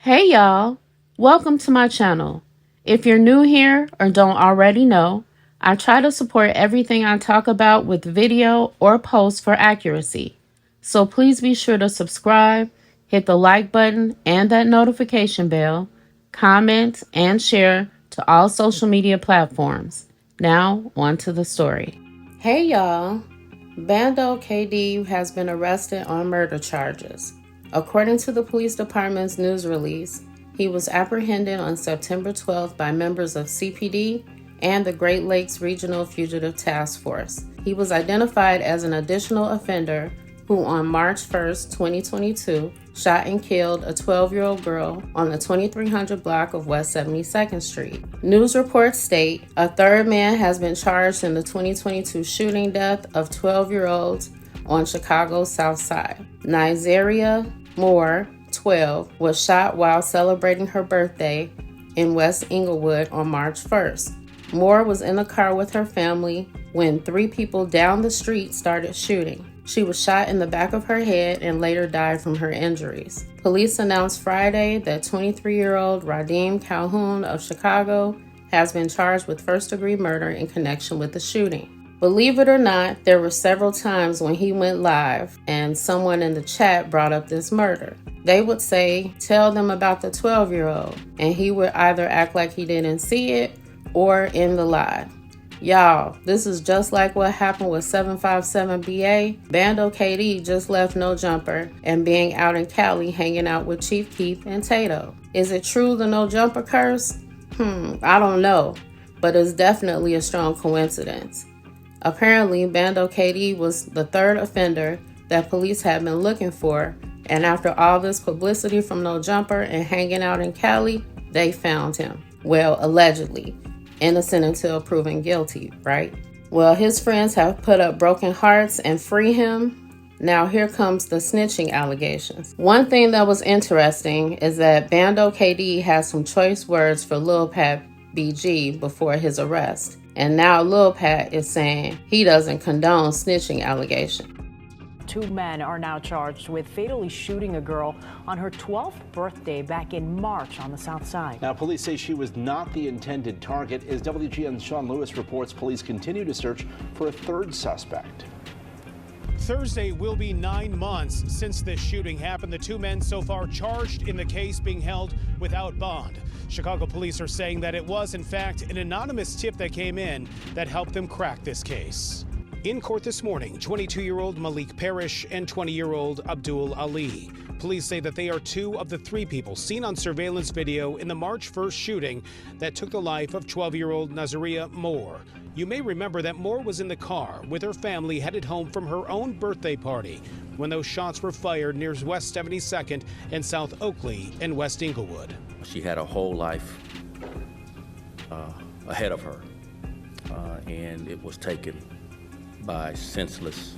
Hey y'all, welcome to my channel. If you're new here or don't already know, I try to support everything I talk about with video or post for accuracy. So please be sure to subscribe, hit the like button and that notification bell, comment and share to all social media platforms. Now, on to the story. Hey y'all, Bando KD has been arrested on murder charges. According to the police department's news release, he was apprehended on September 12th by members of CPD and the Great Lakes Regional Fugitive Task Force. He was identified as an additional offender who on March 1st, 2022, shot and killed a 12-year-old girl on the 2300 block of West 72nd Street. News reports state a third man has been charged in the 2022 shooting death of 12-year-olds on Chicago's South Side. Nizeria Moore, 12, was shot while celebrating her birthday in West Inglewood on March 1st. Moore was in a car with her family when three people down the street started shooting. She was shot in the back of her head and later died from her injuries. Police announced Friday that 23-year-old Radim Calhoun of Chicago has been charged with first-degree murder in connection with the shooting. Believe it or not, there were several times when he went live and someone in the chat brought up this murder. They would say, tell them about the 12-year-old, and he would either act like he didn't see it or in the lie. Y'all, this is just like what happened with 757BA. Bando KD just left No Jumper and being out in Cali hanging out with Chief Keef and Tato. Is it true the No Jumper curse? I don't know, but it's definitely a strong coincidence. Apparently, Bando KD was the third offender that police had been looking for, and after all this publicity from No Jumper and hanging out in Cali, they found him. Well, allegedly. Innocent until proven guilty, right? Well, his friends have put up broken hearts and free him. Now here comes the snitching allegations. One thing that was interesting is that Bando KD has some choice words for Lil Pat BG before his arrest. And now Lil Pat is saying he doesn't condone snitching allegations. Two men are now charged with fatally shooting a girl on her 12th birthday back in March on the South Side. Now, police say she was not the intended target. As WGN's Sean Lewis reports, police continue to search for a third suspect. Thursday will be 9 months since this shooting happened. The two men so far charged in the case being held without bond. Chicago police are saying that it was, in fact, an anonymous tip that came in that helped them crack this case. In court this morning, 22-year-old Malik Parrish and 20-year-old Abdul Ali. Police say that they are two of the three people seen on surveillance video in the March 1st shooting that took the life of 12-year-old Nazaria Moore. You may remember that Moore was in the car with her family headed home from her own birthday party when those shots were fired near West 72nd and South Oakley and West Inglewood. She had a whole life ahead of her, and it was taken by senseless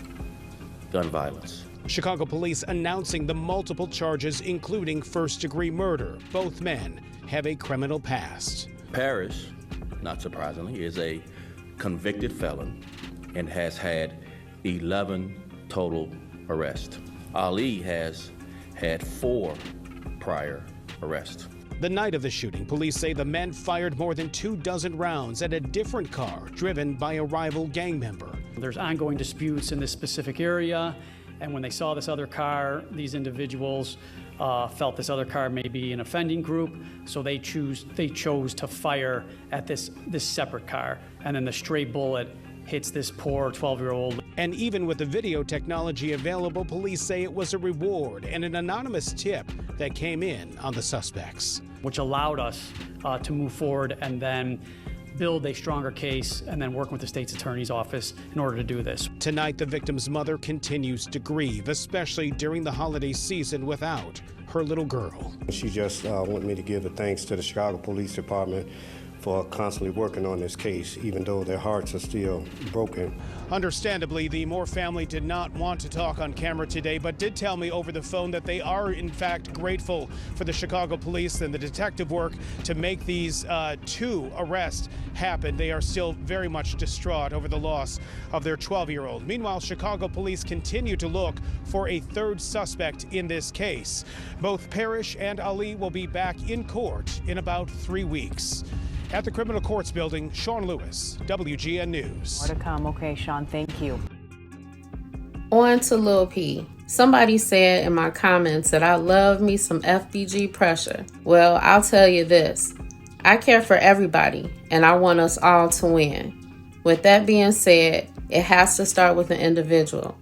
gun violence. Chicago police announcing the multiple charges, including first-degree murder. Both men have a criminal past. Parrish, not surprisingly, is a convicted felon and has had 11 total arrests. Ali has had 4 prior arrests. The night of the shooting, police say the men fired more than 24 rounds at a different car driven by a rival gang member. There's ongoing disputes in this specific area, and when they saw this other car, these individuals felt this other car may be an offending group, so they chose to fire at this separate car, and then the stray bullet hits this poor 12-year-old. And even with the video technology available, police say it was a reward and an anonymous tip that came in on the suspects, which allowed us to move forward and then build a stronger case and then work with the state's attorney's office in order to do this. Tonight, the victim's mother continues to grieve, especially during the holiday season without her little girl. She just wanted me to give the thanks to the Chicago Police Department for constantly working on this case, even though their hearts are still broken. Understandably, the Moore family did not want to talk on camera today, but did tell me over the phone that they are, in fact, grateful for the Chicago police and the detective work to make these 2 arrests happen. They are still very much distraught over the loss of their 12-year-old. Meanwhile, Chicago police continue to look for a 3rd suspect in this case. Both Parrish and Ali will be back in court in about 3 weeks. At the Criminal Courts Building, Sean Lewis, WGN News. More to come. Okay, Sean, thank you. On to Lil P. Somebody said in my comments that I love me some FBG Pressure. Well, I'll tell you this. I care for everybody, and I want us all to win. With that being said, it has to start with an individual.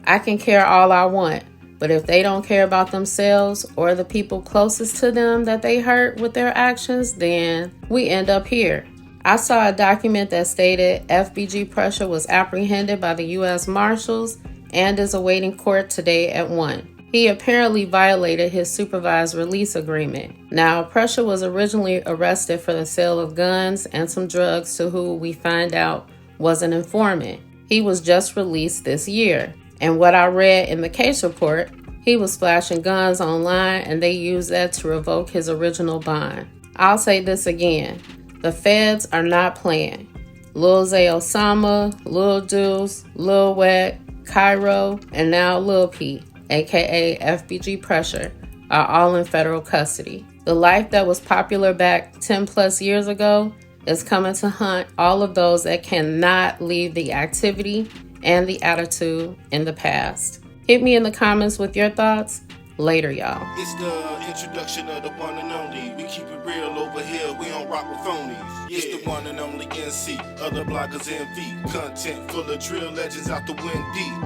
I can care all I want, but if they don't care about themselves or the people closest to them that they hurt with their actions, then we end up here. I saw a document that stated FBG Pressure was apprehended by the U.S. Marshals and is awaiting court today at 1. He apparently violated his supervised release agreement. Now, Pressure was originally arrested for the sale of guns and some drugs to who we find out was an informant. He was just released this year. And what I read in the case report, he was flashing guns online and they used that to revoke his original bond. I'll say this again. The feds are not playing. Lil Zay Osama, Lil Deuce, Lil Wet, Cairo, and now Lil P, aka FBG Pressure, are all in federal custody. The life that was popular back 10 plus years ago is coming to hunt all of those that cannot leave the activity and the attitude in the past. Hit me in the comments with your thoughts. Later, y'all. It's the introduction of the one and only. We keep it real over here, we don't rock with phonies. Yeah. It's the one and only NC, other bloggers envy. Content full of drill legends out the wind deep.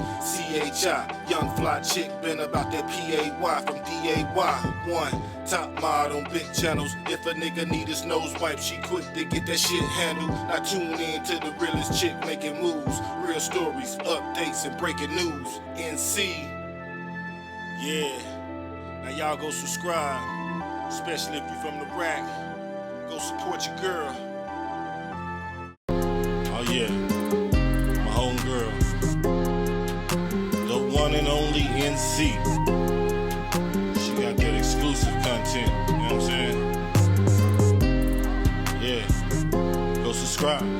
CHI, young fly chick, been about that PAY from DAY. One, top mod on big channels. If a nigga need his nose wiped, she quick to get that shit handled. Now tune in to the realest chick making moves. Real stories, updates, and breaking news. NC, yeah. Now y'all go subscribe, especially if you from the rack. Go support your girl. Oh yeah, my homegirl, the one and only NC. She got that exclusive content, you know what I'm saying? Yeah, go subscribe.